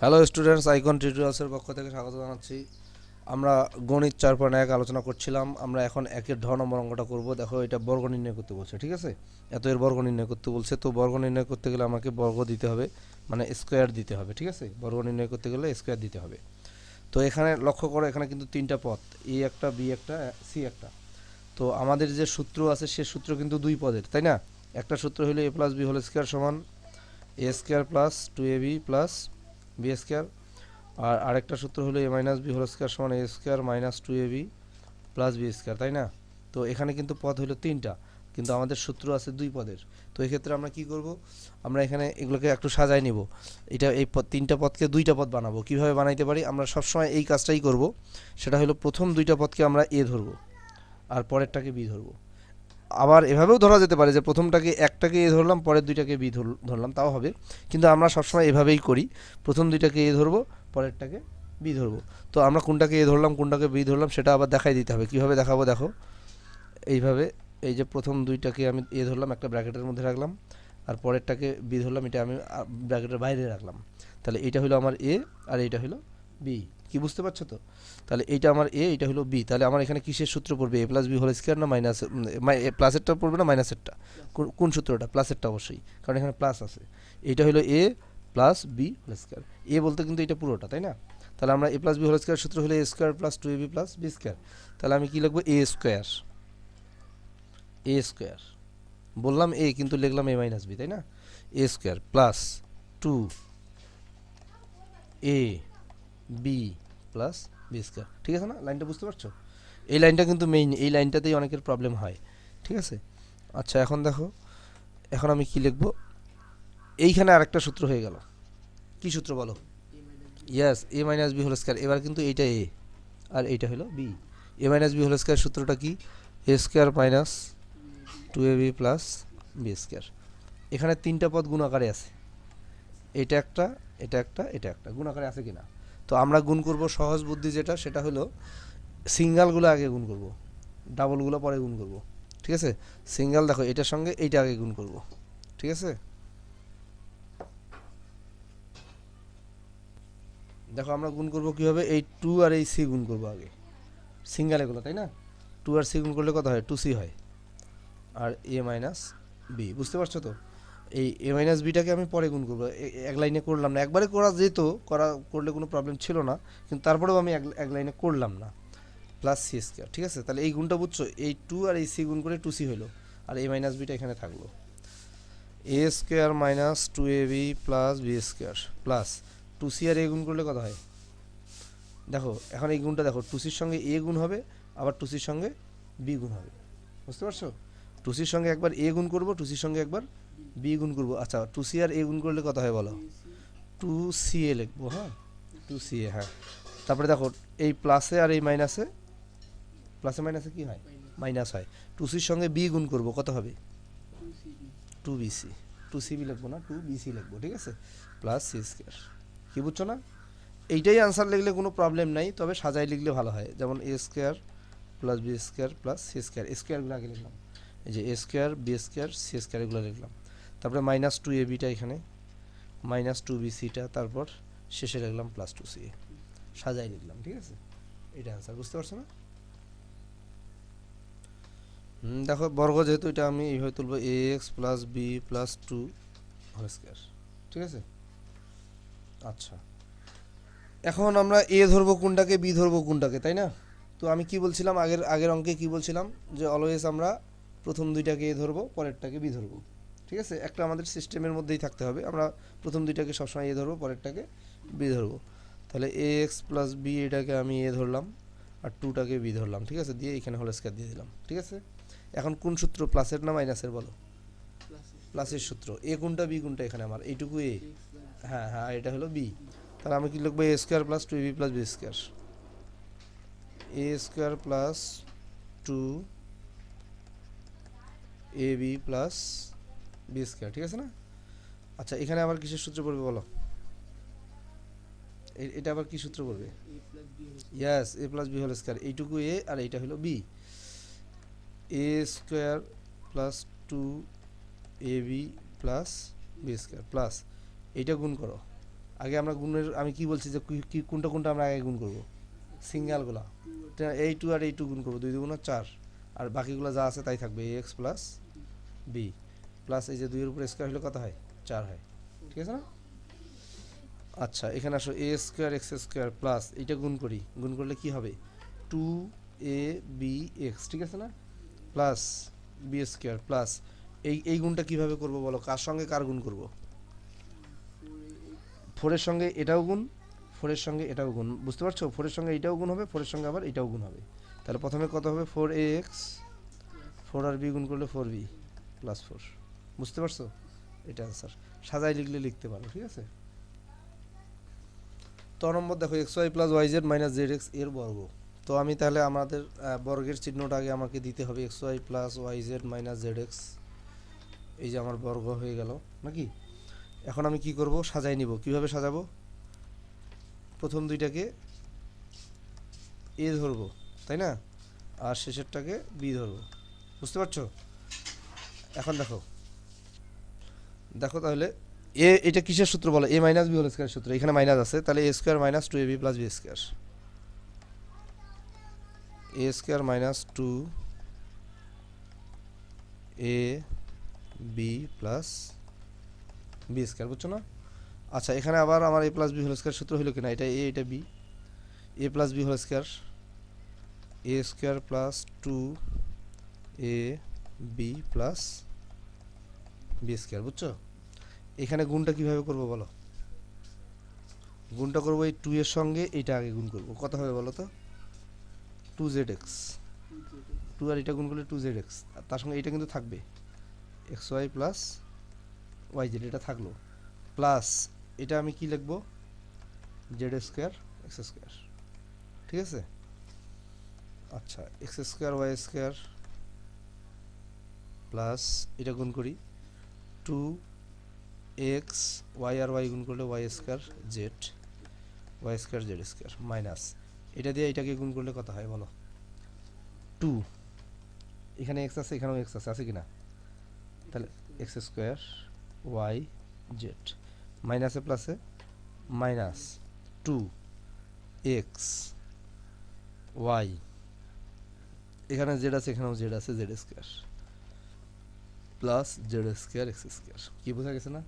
Hello students, icon টিউটোরিয়ালসের পক্ষ থেকে স্বাগত জানাচ্ছি। আমরা গণিত 4.1 আলোচনা করছিলাম। আমরা এখন একের নম্বর অঙ্কটা করব। দেখো, এটা বর্গ নির্ণয় করতে বলছে, ঠিক আছে? এত এর বর্গ নির্ণয় করতে বলছে, তো বর্গ নির্ণয় করতে গেলে আমাকে বর্গ দিতে হবে, মানে স্কোয়ার দিতে হবে, ঠিক আছে? বর্গ নির্ণয় করতে গেলে স্কোয়ার দিতে হবে। তো এখানে লক্ষ্য করো, এখানে কিন্তু তিনটা পদ, এ একটা, বি একটা, সি একটা। তো আমাদের যে সূত্র আছে সে সূত্র কিন্তু দুই পদের, তাই না? একটা সূত্র হলো a plus b whole square সমান a square plus 2ab plus b square. আর আরেকটা সূত্র হলো a minus b whole square সমান a square minus 2ab plus b square, তাই না? তো এখানে কিন্তু পদ হলো তিনটা, কিন্তু আমাদের সূত্র আছে দুই পদের। তো এক্ষেত্রে আমরা কি করব? আমরা এখানে এগুলোকে একটু সাজাই নিব। এটা এই তিনটা পদকে দুইটা পদ বানাবো। কিভাবে বানাইতে পারি? আমরা সবসময় এই কাজটাই করব। সেটা হলো প্রথম দুইটা পদকে আমরা এ ধরবো আর পরেরটাকে বি ধরবো। আবার এভাবেও ধরা যেতে পারে যে প্রথমটাকে একটাকে এ ধরলাম, পরের দুইটাকে বি ধরলাম, তাও হবে। কিন্তু আমরা সবসময় এভাবেই করি, প্রথম দুইটাকে এ ধরবো, পরেরটাকে বি ধরবো। তো আমরা কোনটাকে এ ধরলাম কোনটাকে বি ধরলাম সেটা আবার দেখাই দিতে হবে। কীভাবে দেখাবো? দেখো, এইভাবে। এই যে প্রথম দুইটাকে আমি এ ধরলাম, একটা ব্র্যাকেটের মধ্যে রাখলাম, আর পরেরটাকে বি ধরলাম, এটা আমি ব্র্যাকেটের বাইরে রাখলাম। তাহলে এইটা হলো আমার এ আর এইটা হলো বি। কি বুঝতে পারছো তো? তাহলে এইটা আমার এ, এইটা হলো বি। তাহলে আমার এখানে কিসের সূত্র পড়বে? এ প্লাস বি হোল স্কোয়ার না মাইনাস? প্লাসেরটা পড়বে না মাইনাসেরটা? কোন সূত্রটা? প্লাসেরটা অবশ্যই, কারণ এখানে প্লাস আছে। এইটা হলো a plus b whole square. A বলতে কিন্তু এটা পুরোটা, তাই না? তাহলে আমরা a plus b whole square সূত্র হলো a square plus 2ab plus b square. তাহলে আমি কি লিখবো? এ স্কোয়ার, এ স্কোয়ার, বললাম এ কিন্তু লিখলাম এ মাইনাস বি, তাই না? A square plus 2a b plus b square. ঠিক আছে না? লাইনটা বুঝতে পারছো? এই লাইনটা কিন্তু মেইন, এই লাইনটাতেই অনেকের প্রবলেম হয়, ঠিক আছে? আচ্ছা, এখন দেখো, এখন আমি কি লিখবো? এইখানে আরেকটা সূত্র হয়ে গেল। কি সূত্র বলো? Yes, a minus b whole square. এবার কিন্তু এইটা এ আর এইটা হলো b. A minus b whole square সূত্রটা কি? A square minus 2ab plus b square. এখানে তিনটা পদ গুণ আকারে আছে, এটা একটা, এটা একটা, এটা একটা, গুণ আকারে আছে কিনা? তো আমরা গুণ করব সহজ বুদ্ধি যেটা, সেটা হলো সিঙ্গালগুলো আগে গুণ করব, ডাবলগুলো পরে গুণ করব, ঠিক আছে? সিঙ্গেল দেখো, এটার সঙ্গে এইটা আগে গুণ করব, ঠিক আছে? দেখো আমরা গুণ করব কীভাবে? এই 2 আর এই সি গুণ করব আগে, সিঙ্গেল এগুলো, তাই না? 2 আর সি গুণ করলে কত হয়? 2c হয়। আর এ মাইনাস বি, বুঝতে পারছো তো? এই এ মাইনাস বিটাকে আমি পরে গুণ করবো, এক লাইনে করলাম না। একবারে করা যেত, করলে কোনো প্রবলেম ছিল না, কিন্তু তারপরেও আমি এক লাইনে করলাম না। প্লাস সি স্কোয়ার, ঠিক আছে? তাহলে এই গুণটা বুঝছো? এই 2 আর এই সি গুণ করে 2c হলো, আর এ মাইনাস বিটা এখানে থাকলো। A square minus 2ab plus b square plus 2c আর এ গুণ করলে কত হয়? দেখো এখন এই গুণটা দেখো, 2cর সঙ্গে এ গুণ হবে, আবার 2cর সঙ্গে বি গুণ হবে, বুঝতে পারছো? 2cর সঙ্গে একবার এ গুণ করবো, 2cর সঙ্গে একবার বি গুণ করবো। আচ্ছা, 2c আর এ গুণ করলে কত হয় বলো? 2ca লিখবো, হ্যাঁ, 2ca, হ্যাঁ। তারপরে দেখো, এই প্লাসে আর এই মাইনাসে, প্লাসে মাইনাসে কি হয়? মাইনাস হয়। 2cর সঙ্গে বি গুণ করবো, কত হবে? 2bc। 2cb লিখবো না, 2bc লিখবো, ঠিক আছে? Plus C square. কি বুঝছো না? এইটাই আনসার লিখলে কোনো প্রবলেম নাই, তবে সাজাই লিখলে ভালো হয়। যেমন a square plus b square plus C square, স্কোয়ারগুলো আগে লিখলাম, এই যে a square b square c square এগুলো লিখলাম। তারপরে মাইনাস 2ab এখানে, মাইনাস 2bc, তারপর শেষে লিখলাম প্লাস 2ca, সাজাই লিখলাম, ঠিক আছে? এটা আনসার, বুঝতে পারছো না? দেখো, বর্গ যেহেতু, এটা আমি এইভাবে তুলবো, a x plus b plus 2 whole square, ঠিক আছে? আচ্ছা, এখন আমরা এ ধরবো কোনটাকে, বি ধরবো কোনটাকে, তাই না? তো আমি কি বলছিলাম আগের আগের অঙ্কে, কি বলছিলাম? যে অলওয়েজ আমরা প্রথম দুইটাকে এ ধরবো, পরেরটাকে বি ধরবো, ঠিক আছে? একটা আমাদের সিস্টেমের মধ্যেই থাকতে হবে, আমরা প্রথম দুইটাকে সবসময় এ ধরবো, পরেরটাকে বি ধরবো। তাহলে এ এক্স প্লাস বি, এটাকে আমি এ ধরলাম, আর 2টাকে বি ধরলাম, ঠিক আছে? দিয়ে এখানে হোল স্কোয়ার দিয়ে দিলাম, ঠিক আছে? এখন কোন সূত্র, প্লাসের না মাইনাসের বলো? প্লাসের সূত্র। এ কোনটা বি কোনটা? এখানে আমার এইটুকু এ, হ্যাঁ হ্যাঁ, এটা হলো বি। তাহলে আমি কি লিখবো? A square plus 2ab plus b square, a square plus 2ab plus b square, ঠিক আছে না? আচ্ছা, এখানে আবার কিসের সূত্র পড়বে বলো? এটা আবার কি সূত্র পড়বে? Yes, a plus b whole square. এইটুকু এ আর এইটা হলো b. A square plus 2ab plus b square plus এইটা গুণ করো, আগে আমরা গুণের আমি কি বলছি যে কি কোনটা কোনটা আমরা আগে গুণ করব, সিঙ্গেলগুলা এই টু আর এই টু গুণ করবো, 2 2 4, আর বাকিগুলো যা আছে তাই থাকবে, এক্স প্লাস বি প্লাস এই যে 2 এর উপর স্কোয়ার হলে কত হয়, 4 হয়, ঠিক আছে না? আচ্ছা এখানে আসো, এ স্কোয়ার এক্স স্কোয়ার প্লাস এইটা গুণ করি, গুণ করলে কি হবে, 2ab(x), ঠিক আছে না, প্লাস বি স্কোয়ার প্লাস এই গুণটা কিভাবে করব বলো, কার সঙ্গে কার গুণ করব, 4 এর সঙ্গে এটাও গুণ, 4 এর সঙ্গে এটাও গুণ, বুঝতে পারছো, 4 এর সঙ্গে এটাও গুণ হবে, 4 এর সঙ্গে আবার এটাও গুণ হবে, তাহলে প্রথমে কত হবে, 4ax, 4 আর বি গুণ করলে 4b প্লাস 4, বুঝতে পারছো, এটা অ্যান্সার, সাজাই লিখলে লিখতে পারো, ঠিক আছে। ত নম্বর দেখো, x y plus y z minus z x এর বর্গ। তো আমি তাহলে আমাদের বর্গের চিহ্নটা আগে আমাকে দিতে হবে, x y plus y z minus z x, এই যে আমার বর্গ হয়ে গেল নাকি। এখন আমি কি করব, সাজাই নিব, কিভাবে সাজাবো, প্রথম দুইটাকে এ ধরবো, তাই না, আর শেষেরটাকে বি ধরবো, বুঝতে পারছো। এখন দেখো দেখো তাহলে এটা কিসের সূত্র বলো, a minus b whole square সূত্র, এখানে মাইনাস আছে, তাহলে a square minus 2ab plus b square, a square minus 2ab plus b square, বুঝছো না। আচ্ছা এখানে আবার আমার a plus b whole square সূত্র হলো কিনা, এটা এ এটা b, a plus b whole square, a square plus 2ab plus b square, বুঝছো। এখানে গুণটা কিভাবে করবো বলো, গুণটা করবো এই 2 এর সঙ্গে এইটা আগে গুণ করবো, কত হবে বলো তো, 2zx, 2 আর এটা গুণ করলে 2zx, আর তার সঙ্গে এটা কিন্তু থাকবে, x y plus y z, এটা থাকলো, প্লাস এটা আমি কি লিখবো, জেড স্কোয়ার এক্স স্কোয়ার, ঠিক আছে। আচ্ছা x square y square plus এটা গুণ করি, 2x ওয়াই আর ওয়াই গুণ করলে y square z, y square z square minus এটা দিয়ে এটাকে গুণ করলে কত হয় বলো, 2, এখানে এক্স আছে এখানেও এক্স আছে, আছে কি না, তাহলে এক্স স্কোয়ার ওয়াই জেড মাইনাসে প্লাসে মাইনাস 2x ওয়াই, এখানে জেড আছে এখানেও জেড আছে, Z square plus Z square x square, কি বোঝা গেছে না।